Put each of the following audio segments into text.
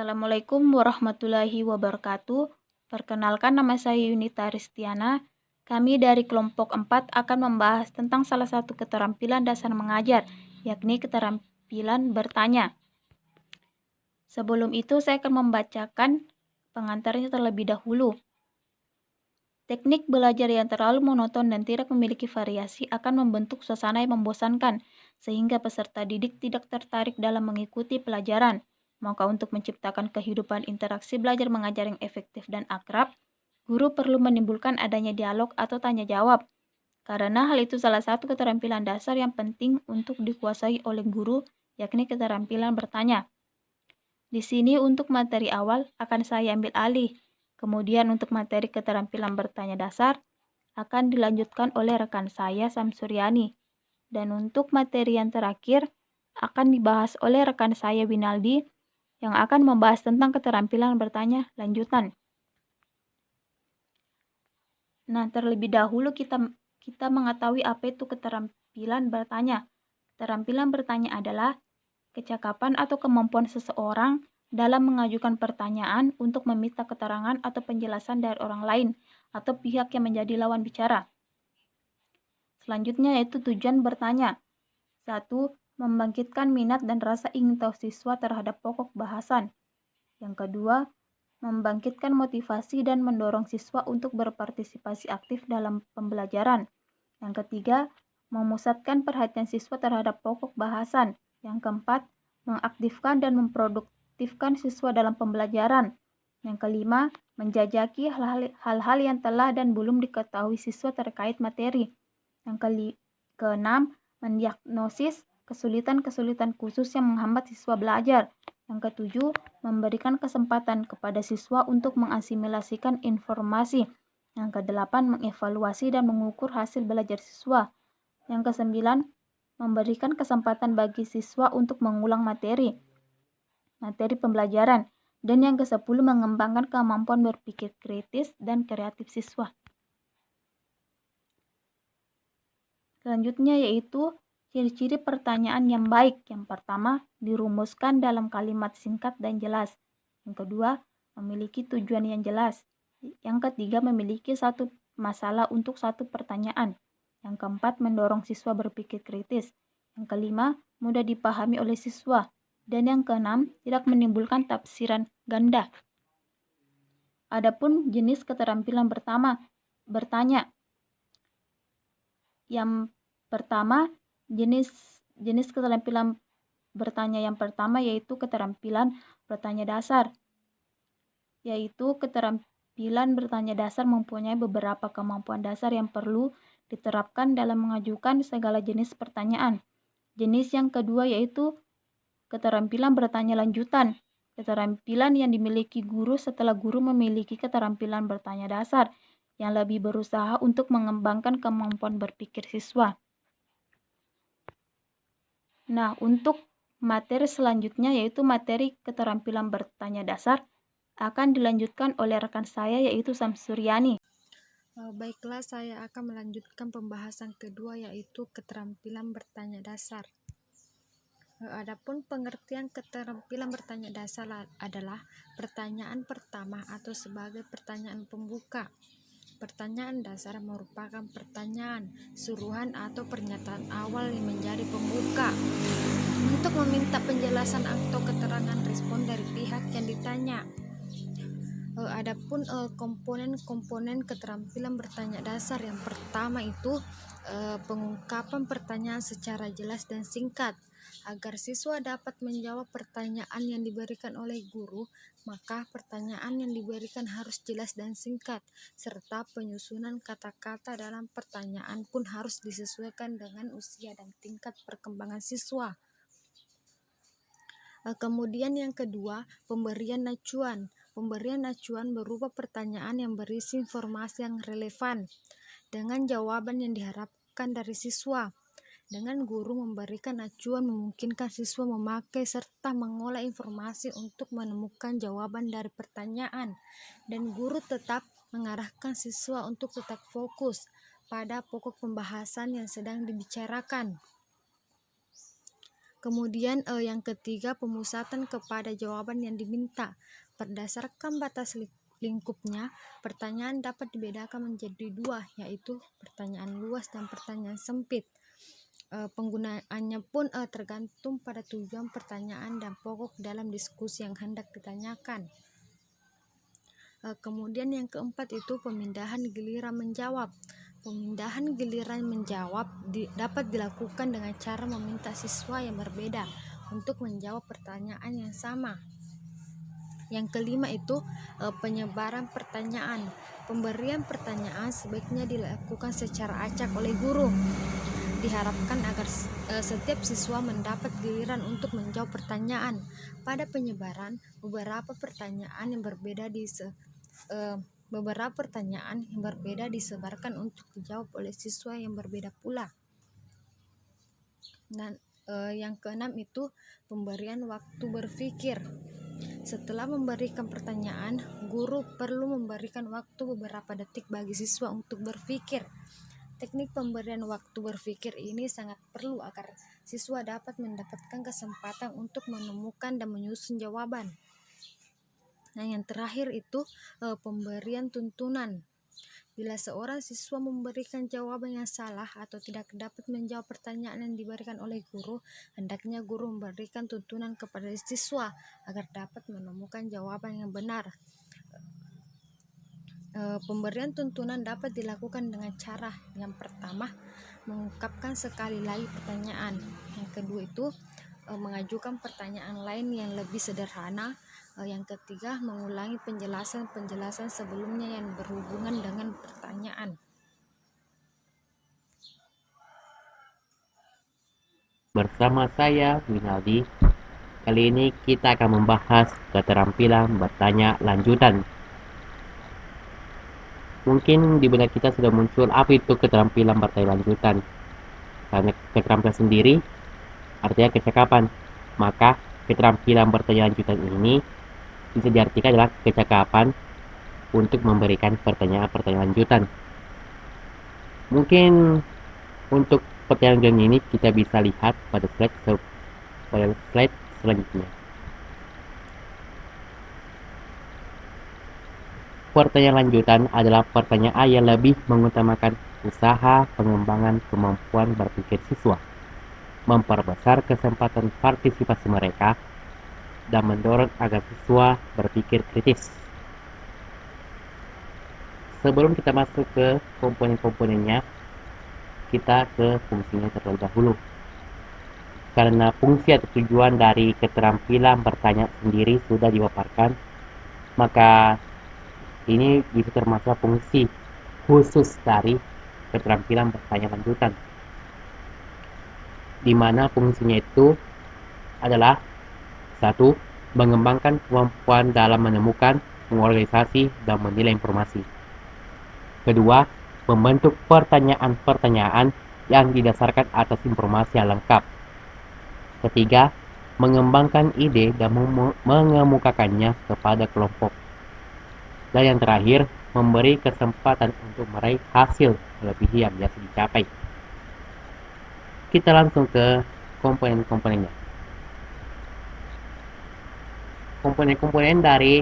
Assalamualaikum warahmatullahi wabarakatuh. Perkenalkan, nama saya Yunita Ristiana. Kami dari kelompok 4 akan membahas tentang salah satu keterampilan dasar mengajar, yakni keterampilan bertanya. Sebelum itu saya akan membacakan pengantarnya terlebih dahulu. Teknik belajar yang terlalu monoton dan tidak memiliki variasi akan membentuk suasana yang membosankan, sehingga peserta didik tidak tertarik dalam mengikuti pelajaran. Maka untuk menciptakan kehidupan interaksi belajar mengajar yang efektif dan akrab, guru perlu menimbulkan adanya dialog atau tanya jawab. Karena hal itu salah satu keterampilan dasar yang penting untuk dikuasai oleh guru, yakni keterampilan bertanya. Di sini untuk materi awal akan saya ambil alih. Kemudian untuk materi keterampilan bertanya dasar akan dilanjutkan oleh rekan saya Samsuryani. Dan untuk materi yang terakhir akan dibahas oleh rekan saya Winaldi yang akan membahas tentang keterampilan bertanya lanjutan. Nah, terlebih dahulu kita mengetahui apa itu keterampilan bertanya. Keterampilan bertanya adalah kecakapan atau kemampuan seseorang dalam mengajukan pertanyaan untuk meminta keterangan atau penjelasan dari orang lain atau pihak yang menjadi lawan bicara. Selanjutnya yaitu tujuan bertanya. 1. Membangkitkan minat dan rasa ingin tahu siswa terhadap pokok bahasan. Yang kedua, membangkitkan motivasi dan mendorong siswa untuk berpartisipasi aktif dalam pembelajaran. Yang ketiga, memusatkan perhatian siswa terhadap pokok bahasan. Yang keempat, mengaktifkan dan memproduktifkan siswa dalam pembelajaran. Yang kelima, menjajaki hal-hal yang telah dan belum diketahui siswa terkait materi. Yang keenam, mendiagnosis kesulitan-kesulitan khusus yang menghambat siswa belajar. Yang ketujuh, memberikan kesempatan kepada siswa untuk mengasimilasikan informasi. Yang kedelapan, mengevaluasi dan mengukur hasil belajar siswa. Yang kesembilan, memberikan kesempatan bagi siswa untuk mengulang materi pembelajaran. Dan yang kesepuluh, mengembangkan kemampuan berpikir kritis dan kreatif siswa. Selanjutnya yaitu ciri-ciri pertanyaan yang baik. Yang pertama, dirumuskan dalam kalimat singkat dan jelas. Yang kedua, memiliki tujuan yang jelas. Yang ketiga, memiliki satu masalah untuk satu pertanyaan. Yang keempat, mendorong siswa berpikir kritis. Yang kelima, mudah dipahami oleh siswa. Dan yang keenam, tidak menimbulkan tafsiran ganda. Adapun jenis keterampilan bertanya. Yang pertama, jenis keterampilan bertanya yang pertama yaitu keterampilan bertanya dasar. Yaitu keterampilan bertanya dasar mempunyai beberapa kemampuan dasar yang perlu diterapkan dalam mengajukan segala jenis pertanyaan. Jenis yang kedua yaitu keterampilan bertanya lanjutan. Keterampilan yang dimiliki guru setelah guru memiliki keterampilan bertanya dasar yang lebih berusaha untuk mengembangkan kemampuan berpikir siswa. Nah, untuk materi selanjutnya yaitu materi keterampilan bertanya dasar akan dilanjutkan oleh rekan saya yaitu Samsuryani. Baiklah, saya akan melanjutkan pembahasan kedua yaitu keterampilan bertanya dasar. Adapun pengertian keterampilan bertanya dasar adalah pertanyaan pertama atau sebagai pertanyaan pembuka. Pertanyaan dasar merupakan pertanyaan, suruhan atau pernyataan awal yang menjadi pembuka untuk meminta penjelasan atau keterangan respon dari pihak yang ditanya. Adapun komponen-komponen keterampilan bertanya dasar yang pertama itu pengungkapan pertanyaan secara jelas dan singkat. Agar siswa dapat menjawab pertanyaan yang diberikan oleh guru, maka pertanyaan yang diberikan harus jelas dan singkat, serta penyusunan kata-kata dalam pertanyaan pun harus disesuaikan dengan usia dan tingkat perkembangan siswa. Kemudian yang kedua, pemberian acuan. Pemberian acuan berupa pertanyaan yang berisi informasi yang relevan dengan jawaban yang diharapkan dari siswa. Dengan guru memberikan acuan memungkinkan siswa memakai serta mengolah informasi untuk menemukan jawaban dari pertanyaan, dan guru tetap mengarahkan siswa untuk tetap fokus pada pokok pembahasan yang sedang dibicarakan. Kemudian yang ketiga, pemusatan kepada jawaban yang diminta. Berdasarkan batas lingkupnya, pertanyaan dapat dibedakan menjadi dua, yaitu pertanyaan luas dan pertanyaan sempit. Penggunaannya pun tergantung pada tujuan pertanyaan dan pokok dalam diskusi yang hendak ditanyakan. Kemudian yang keempat itu pemindahan giliran menjawab. Pemindahan giliran menjawab dapat dilakukan dengan cara meminta siswa yang berbeda untuk menjawab pertanyaan yang sama. Yang kelima itu penyebaran pertanyaan. Pemberian pertanyaan sebaiknya dilakukan secara acak oleh guru. Diharapkan agar setiap siswa mendapat giliran untuk menjawab pertanyaan. Pada penyebaran, beberapa pertanyaan yang berbeda disebarkan untuk dijawab oleh siswa yang berbeda pula. Dan yang keenam itu pemberian waktu berpikir. Setelah memberikan pertanyaan, guru perlu memberikan waktu beberapa detik bagi siswa untuk berpikir. Teknik pemberian waktu berpikir ini sangat perlu agar siswa dapat mendapatkan kesempatan untuk menemukan dan menyusun jawaban. Nah, yang terakhir itu pemberian tuntunan. Bila seorang siswa memberikan jawaban yang salah atau tidak dapat menjawab pertanyaan yang diberikan oleh guru, hendaknya guru memberikan tuntunan kepada siswa agar dapat menemukan jawaban yang benar. Pemberian tuntunan dapat dilakukan dengan cara yang pertama, mengungkapkan sekali lagi pertanyaan. Yang kedua itu mengajukan pertanyaan lain yang lebih sederhana. Yang ketiga, mengulangi penjelasan sebelumnya yang berhubungan dengan pertanyaan. Bersama saya, Winaldi. Kali ini kita akan membahas keterampilan bertanya lanjutan. Mungkin di benak kita sudah muncul apa itu keterampilan bertanya lanjutan. Karena keterampilan sendiri artinya kecakapan. Maka keterampilan bertanya lanjutan ini bisa diartikan adalah kecakapan untuk memberikan pertanyaan-pertanyaan lanjutan. Mungkin untuk pertanyaan ini kita bisa lihat pada slide selanjutnya. Pertanyaan lanjutan adalah pertanyaan yang lebih mengutamakan usaha pengembangan kemampuan berpikir siswa, memperbesar kesempatan partisipasi mereka, dan mendorong agar siswa berpikir kritis. Sebelum kita masuk ke komponen-komponennya, kita ke fungsinya terlebih dahulu. Karena fungsi atau tujuan dari keterampilan bertanya sendiri sudah dipaparkan, maka ini bisa termasuk fungsi khusus dari keterampilan bertanya lanjutan, di mana fungsinya itu adalah satu, mengembangkan kemampuan dalam menemukan, mengorganisasi, dan menilai informasi. Kedua, membentuk pertanyaan-pertanyaan yang didasarkan atas informasi yang lengkap. Ketiga, mengembangkan ide dan mengemukakannya kepada kelompok. Dan yang terakhir, memberi kesempatan untuk meraih hasil melebihi yang biasa dicapai. Kita langsung ke komponen-komponennya. Komponen-komponen dari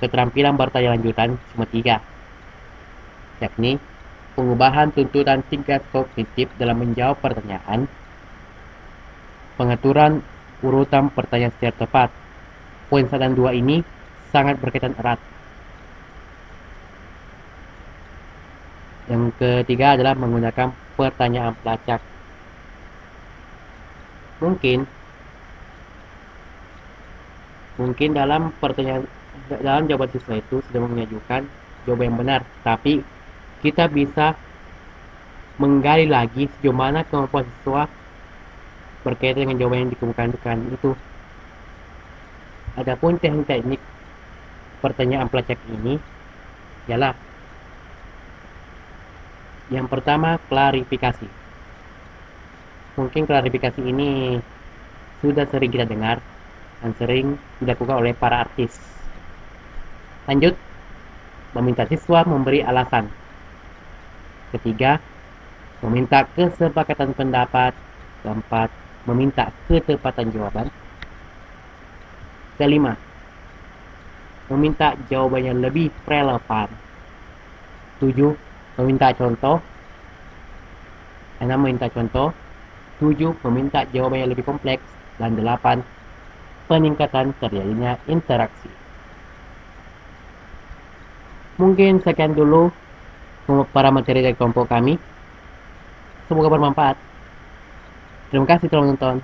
keterampilan bertanya lanjutan cuma 3, yakni pengubahan tuntutan tingkat kognitif dalam menjawab pertanyaan, pengaturan urutan pertanyaan secara tepat. Poin 1 dan 2 ini sangat berkaitan erat. Yang ketiga adalah menggunakan pertanyaan pelacak. Mungkin dalam jawaban siswa itu sudah mengajukan jawaban yang benar, tapi kita bisa menggali lagi sejauh mana kemampuan siswa berkaitan dengan jawaban yang dikemukakan itu. Adapun teknik-teknik pertanyaan pelacak ini ialah yang pertama, klarifikasi. Mungkin klarifikasi ini sudah sering kita dengar dan sering dilakukan oleh para artis. Lanjut, meminta siswa memberi alasan. Ketiga, meminta kesepakatan pendapat. Keempat, meminta ketepatan jawaban. Kelima, meminta jawaban yang lebih relevan. 7. Meminta contoh. 6. Meminta contoh. 7. Meminta jawaban yang lebih kompleks. Dan 8. Peningkatan terjadinya interaksi. Mungkin sekian dulu para materi dari kelompok kami. Semoga bermanfaat. Terima kasih telah menonton.